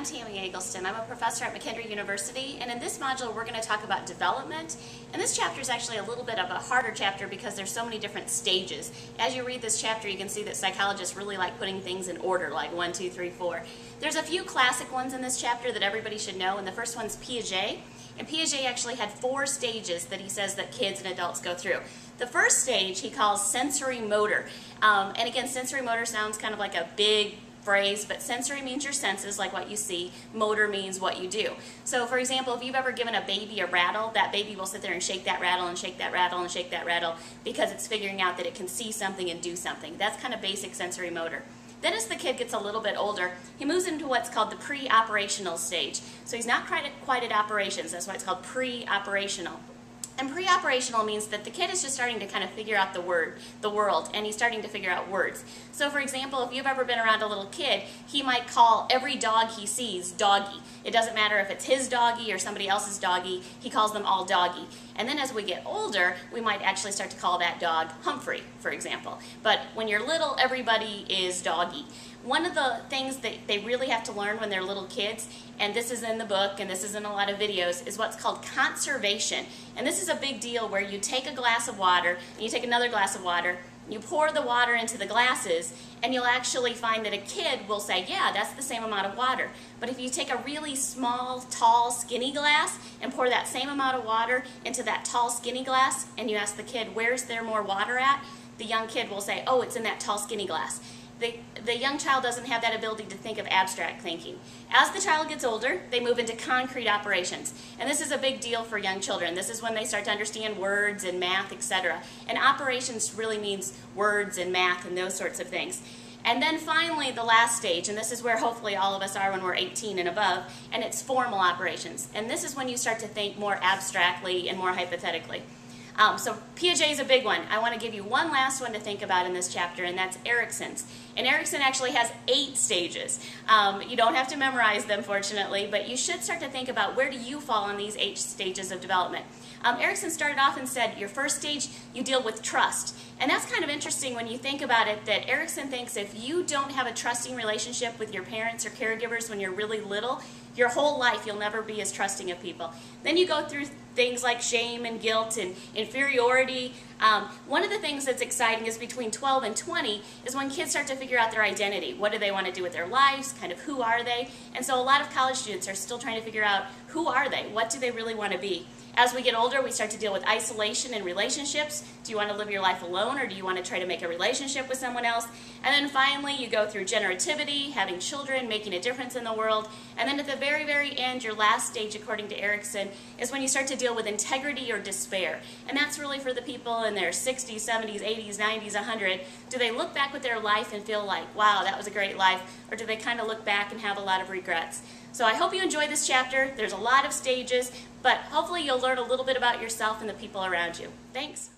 I'm Tami Eggleston. I'm a professor at McKendree University, and in this module we're going to talk about development. And this chapter is actually a little bit of a harder chapter because there's so many different stages. As you read this chapter, you can see that psychologists really like putting things in order, like 1, 2, 3, 4. There's a few classic ones in this chapter that everybody should know, and the first one's Piaget. And Piaget actually had 4 stages that he says that kids and adults go through. The first stage he calls sensory motor. And again, sensory motor sounds kind of like a big phrase, but sensory means your senses, like what you see. Motor means what you do. So for example, if you've ever given a baby a rattle, that baby will sit there and shake that rattle and shake that rattle and shake that rattle because it's figuring out that it can see something and do something. That's kind of basic sensory motor. Then as the kid gets a little bit older, he moves into what's called the pre-operational stage. So he's not quite at operations, that's why it's called pre-operational. And pre-operational means that the kid is just starting to kind of figure out the world, and he's starting to figure out words. So for example, if you've ever been around a little kid, he might call every dog he sees doggy. It doesn't matter if it's his doggy or somebody else's doggy, he calls them all doggy. And then as we get older, we might actually start to call that dog Humphrey, for example. But when you're little, everybody is doggy. One of the things that they really have to learn when they're little kids, and this is in the book and this is in a lot of videos, is what's called conservation. And this is a big deal where you take a glass of water and you take another glass of water, you pour the water into the glasses, and you'll actually find that a kid will say, yeah, that's the same amount of water. But if you take a really small, tall, skinny glass and pour that same amount of water into that tall, skinny glass, and you ask the kid, where's there more water at? The young kid will say, oh, it's in that tall, skinny glass. The young child doesn't have that ability to think of abstract thinking. As the child gets older, they move into concrete operations. And this is a big deal for young children. This is when they start to understand words and math, etc. And operations really means words and math and those sorts of things. And then finally, the last stage, and this is where hopefully all of us are when we're 18 and above, and it's formal operations. And this is when you start to think more abstractly and more hypothetically. So Piaget is a big one. I want to give you one last one to think about in this chapter, and that's Erikson's. And Erikson actually has 8 stages. You don't have to memorize them, fortunately, but you should start to think about where do you fall on these 8 stages of development. Erikson started off and said, your first stage, you deal with trust. And that's kind of interesting when you think about it, that Erikson thinks if you don't have a trusting relationship with your parents or caregivers when you're really little, your whole life you'll never be as trusting of people. Then you go through things like shame and guilt and inferiority. One of the things that's exciting is between 12 and 20 is when kids start to figure out their identity. What do they want to do with their lives? Kind of who are they? And so a lot of college students are still trying to figure out who are they? What do they really want to be? As we get older, we start to deal with isolation and relationships. Do you want to live your life alone, or do you want to try to make a relationship with someone else? And then finally, you go through generativity, having children, making a difference in the world. And then at the very, very end, your last stage, according to Erikson, is when you start to deal with integrity or despair. And that's really for the people in their 60s, 70s, 80s, 90s, 100. Do they look back with their life and feel like, wow, that was a great life? Or do they kind of look back and have a lot of regrets? So I hope you enjoyed this chapter. There's a lot of stages, but hopefully you'll learn a little bit about yourself and the people around you. Thanks.